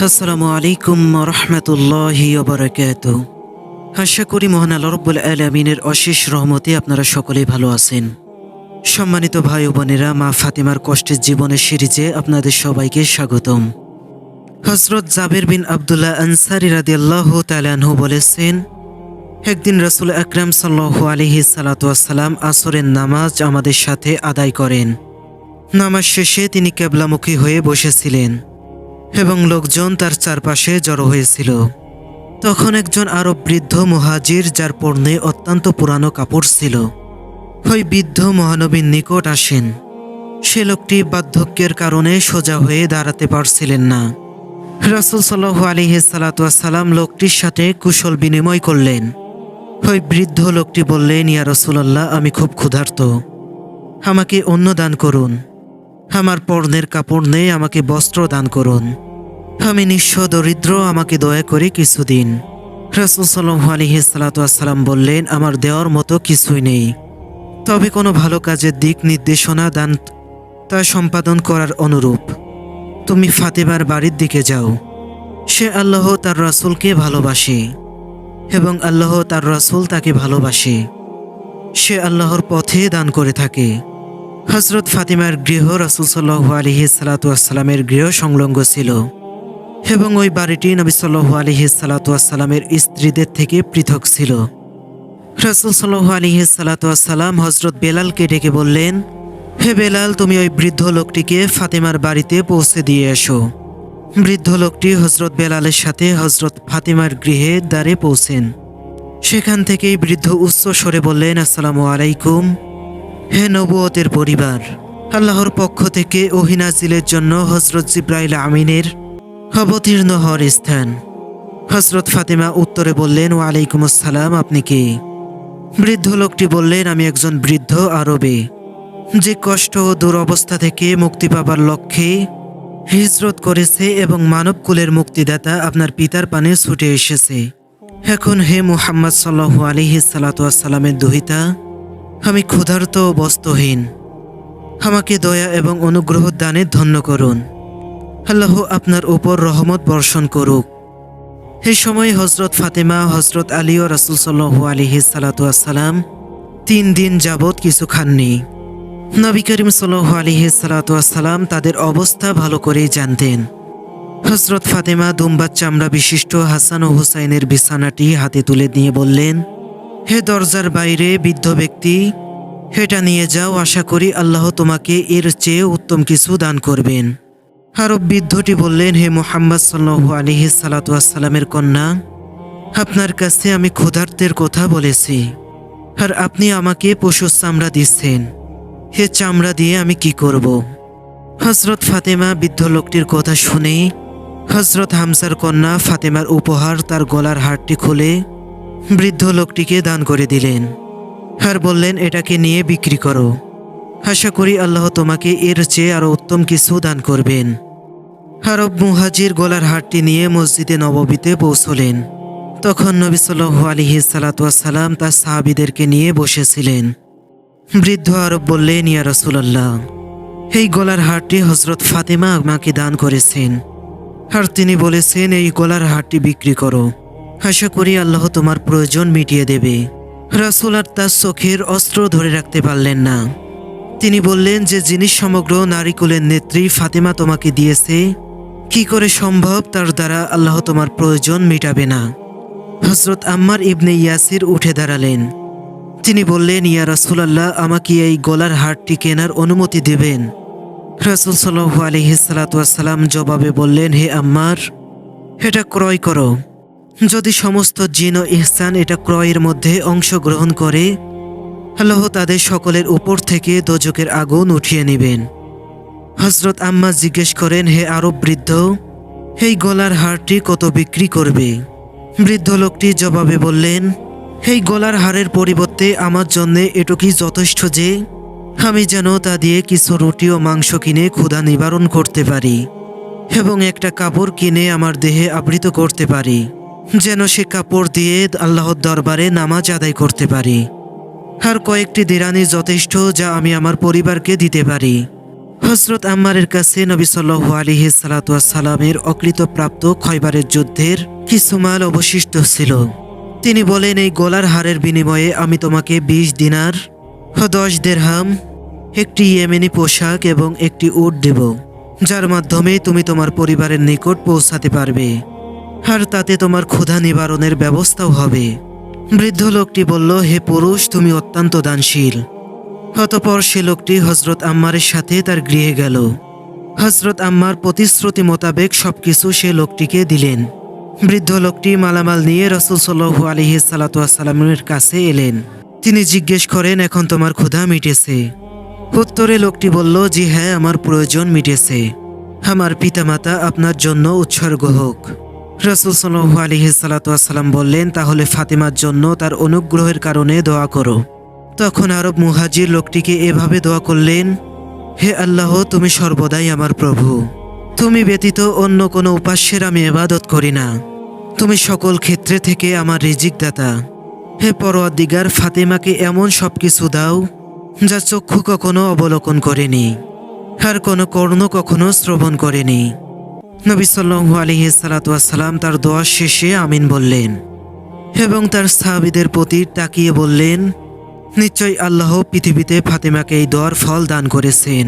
আসসালামু আলাইকুম রহমতুল্লাহি ওয়া বারাকাতুহু। আশা করি মহান আল্লাহ রাব্বুল আলামিনের অশেষ রহমতে আপনারা সকলেই ভালো আছেন। সম্মানিত ভাই ও বোনেরা, মা ফাতিমার কষ্টের জীবনের সিরিজে আপনাদের সবাইকে স্বাগতম। হযরত জাবের বিন আব্দুল্লাহ আনসারী রাদিয়াল্লাহু তাআলা আনহু বলেছেন, একদিন রাসূল আকরাম সাল্লাল্লাহু আলাইহি সাল্লাতু ওয়াসসালাম আসরের নামাজ আমাদের সাথে আদায় করেন। নামাজ শেষে তিনি কিবলামুখী হয়ে বসেছিলেন এবং লোকজন তার চারপাশে জড়ো হয়েছিল। তখন একজন আরব বৃদ্ধ মুহাজির, যার পরনে অত্যন্ত পুরানো কাপড় ছিল, ওই বৃদ্ধ মহানবীর নিকট আসেন। সে লোকটি বার্ধক্যের কারণে সোজা হয়ে দাঁড়াতে পারছিলেন না। রাসূল সাল্লাল্লাহু আলাইহি সাল্লাতু ওয়াসসালাম লোকটির সাথে কুশল বিনিময় করলেন। ওই বৃদ্ধ লোকটি বললেন, ইয়া রাসূলুল্লাহ, আমি খুব ক্ষুধার্ত, আমাকে অন্ন দান করুন। আমার পরনের কাপড় নেই, আমাকে বস্ত্র দান করুন। আমি নিঃস্ব দরিদ্র, আমাকে দয়া করে কিছু দিন। রাসূল সাল্লাল্লাহু আলাইহি সাল্লাতু ওয়াসসালাম বললেন, আমার দেওয়ার মতো কিছুই নেই, তবে কোনো ভালো কাজের দিক নির্দেশনা দান, তা সম্পাদন করার অনুরূপ। তুমি ফাতিমার বাড়ির দিকে যাও। সে আল্লাহ তার রাসূলকে ভালোবাসে এবং আল্লাহ তার রাসূল তাকে ভালোবাসে। সে আল্লাহর পথে দান করে থাকে। হযরত ফাতিমার গৃহ রাসূল সাল্লাল্লাহু আলাইহি সাল্লাতু ওয়াসসালামের গৃহ সংলগ্ন ছিল এবং ওই বাড়িটি নবী সাল্লাল্লাহু আলাইহি সাল্লাতু ওয়াসসালামের স্ত্রীদের থেকে পৃথক ছিল। রাসূল সাল্লাল্লাহু আলাইহি সাল্লাতু ওয়াসসালাম হযরত বেলালকে ডেকে বললেন, হে বেলাল, তুমি ওই বৃদ্ধ লোকটিকে ফাতিমার বাড়িতে পৌঁছে দিয়ে এসো। বৃদ্ধ লোকটি হযরত বেলালের সাথে হযরত ফাতিমার গৃহের দ্বারে পৌঁছেন। সেখান থেকেই বৃদ্ধ উচ্চ স্বরে বললেন, আসসালামু আলাইকুম, হে নবুয়তের পরিবার, আল্লাহর পক্ষ থেকে ওহী নাযিলের জন্য হযরত জিবরাইল আমিনের অবতীর্ণ হওয়ার স্থান। হযরত ফাতিমা উত্তরে বললেন, ওয়া আলাইকুম আসসালাম, আপনি কে? বৃদ্ধ লোকটি বললেন, আমি একজন বৃদ্ধ আরবে, যে কষ্ট ও দুরবস্থা থেকে মুক্তি পাবার লক্ষ্যে হিজরত করেছে এবং মানবকুলের মুক্তিদাতা আপনার পিতার পানে ছুটে এসেছে। এখন হে মুহাম্মদ সাল্লাল্লাহু আলাইহি সাল্লাতু ওয়াসসালামের দুহিতা, আমি ক্ষুধার্ত ও বস্ত্রহীন, আমাকে দয়া এবং অনুগ্রহ দানে ধন্য করুন। আল্লাহ আপনার উপর রহমত বর্ষণ করুক। এই সময় হযরত ফাতিমা, হযরত আলী ও রাসূল সাল্লাল্লাহু আলাইহি সাল্লাতু ওয়াসসালাম 3 দিন যাবৎ কিছু খাননি। নবী করিম সাল্লাল্লাহু আলাইহি সাল্লাতু ওয়াসসালাম তাদের অবস্থা ভালো করেই জানতেন। হযরত ফাতিমা দুম্বার চামড়া বিশিষ্ট হাসান ও হুসাইনের বিছানাটি হাতে তুলে নিয়ে বললেন, হে দরজার বাইরে বৃদ্ধ ব্যক্তি, এটা নিয়ে যাও, আশা করি আল্লাহ তোমাকে এর চেয়ে উত্তম কিছু দান করবেন। আরব বৃদ্ধটি বললেন, হে মুহাম্মদ সাল্লাল্লাহু আলাইহি সাল্লাতু ওয়াসসালামের কন্যা, আপনার কাছে আমি ক্ষুধার্তের কথা বলেছি, আর আপনি আমাকে পশুর চামড়া দিচ্ছেন। হে চামড়া দিয়ে আমি কি করব? হযরত ফাতিমা বৃদ্ধ লোকটির কথা শুনে হযরত হামজার কন্যা ফাতিমার উপহার তার গলার হারটি খুলে বৃদ্ধ লোকটিকে দান করে দিলেন আর বললেন, এটাকে নিয়ে বিক্রি করো, আশা করি আল্লাহ তোমাকে এর চেয়ে আরো উত্তম কিছু দান করবেন। আরব মুহাজির গলার হারটি নিয়ে মসজিদে নববীতে পৌঁছলেন। তখন নবী সাল্লাল্লাহু আলাইহি সাল্লাতু ওয়াসসালাম তার সাহাবীদেরকে নিয়ে বসেছিলেন। বৃদ্ধ আরব বললেন, ইয়া রাসূলুল্লাহ, এই গলার হারটি হযরত ফাতিমা আমাকে দান করেছেন, আর তিনি বলেছেন এই গলার হারটি বিক্রি করো, আশা করি আল্লাহ তোমার প্রয়োজন মিটিয়ে দেবে। রাসূল আর তার চোখের অস্ত্র ধরে রাখতে পারলেন না। তিনি বললেন, যে জিনিস সমগ্র নারীকুলের নেত্রী ফাতিমা তোমাকে দিয়েছে, কি করে সম্ভব তার দ্বারা আল্লাহ তোমার প্রয়োজন মিটাবে না? হযরত আম্মার ইবনে ইয়াসির উঠে দাঁড়ালেন। তিনি বললেন, ইয়া রাসূলুল্লাহ, আমাকে এই গলার হারটি কেনার অনুমতি দেবেন? রাসূল সাল্লাল্লাহু আলাইহি সাল্লাতু ওয়াসসালাম জবাবে বললেন, হে আম্মার, এটা ক্রয় করো। যদি সমস্ত জিন ও ইহসান এটা ক্রয়ের মধ্যে অংশগ্রহণ করে, আল্লাহ তাদের সকলের উপর থেকে দোজখের আগুন উঠিয়ে নেবেন। হযরত আম্মা জিজ্ঞেস করেন, হে আরব বৃদ্ধ, এই গলার হারটি কত বিক্রি করবে? বৃদ্ধ লোকটি জবাবে বললেন, এই গলার হারের পরিবর্তে আমার জন্যে এটুকুই যথেষ্ট যে আমি যেন তা দিয়ে কিছু রুটি ও মাংস কিনে ক্ষুধা নিবারণ করতে পারি এবং একটা কাপড় কিনে আমার দেহে আবৃত করতে পারি, যেন সে কাপড় দিয়ে আল্লাহর দরবারে নামাজ আদায় করতে পারি। আর কয়েকটি দিরানি যথেষ্ট, যা আমি আমার পরিবারকে দিতে পারি। হযরত আম্মারের কাছে নবী সাল্লাল্লাহু আলাইহি সালামের অকৃতপ্রাপ্ত খয়বারের যুদ্ধের কিছু মাল অবশিষ্ট ছিল। তিনি বলেন, এই গলার হারের বিনিময়ে আমি তোমাকে 20 দিনার, 10 দিরহাম, একটি ইয়েমেনি পোশাক এবং একটি উট দেব, যার মাধ্যমে তুমি তোমার পরিবারের নিকট পৌঁছাতে পারবে, আর তাতে তোমার ক্ষুধা নিবারণের ব্যবস্থাও হবে। বৃদ্ধ লোকটি বলল, হে পুরুষ, তুমি অত্যন্ত দানশীল। অতঃপর সে লোকটি হযরত আম্মারের সাথে তার গৃহে গেল। হযরত আম্মার প্রতিশ্রুতি মোতাবেক সবকিছু সে লোকটিকে দিলেন। বৃদ্ধ লোকটি মালামাল নিয়ে রাসূল সাল্লাল্লাহু আলাইহি সাল্লামের কাছে এলেন। তিনি জিজ্ঞেস করেন, এখন তোমার ক্ষুধা মিটেছে? উত্তরে লোকটি বলল, জি হ্যাঁ, আমার প্রয়োজন মিটেছে। আমার পিতামাতা আপনার জন্য উৎসর্গ হোক। রাসূল সাল্লাল্লাহু আলাইহি সাল্লাম বললেন, তাহলে ফাতিমার জন্য তার অনুগ্রহের কারণে দোয়া করো। তখন আরব মুহাজির লোকটিকে এভাবে দোয়া করলেন, হে আল্লাহ, তুমি সর্বদাই আমার প্রভু। তুমি ব্যতীত অন্য কোনো উপাস্যের আমি ইবাদত করি না। তুমি সকল ক্ষেত্রে থেকে আমার রিজিক দাতা। হে পরওয়ারদিগার, ফাতিমাকে এমন সবকিছু দাও যা চক্ষু কখনো অবলোকন করেনি, আর কোনো কর্ণ কখনো শ্রবণ করেনি। নবী সাল্লাল্লাহু আলাইহি সাল্লাম তার দোয়া শেষে আমিন বললেন এবং তার সাহাবীদের প্রতি তাকিয়ে বললেন, নিশ্চয় আল্লাহ পৃথিবীতে ফাতিমাকে এই দোয়ার ফল দান করেছেন।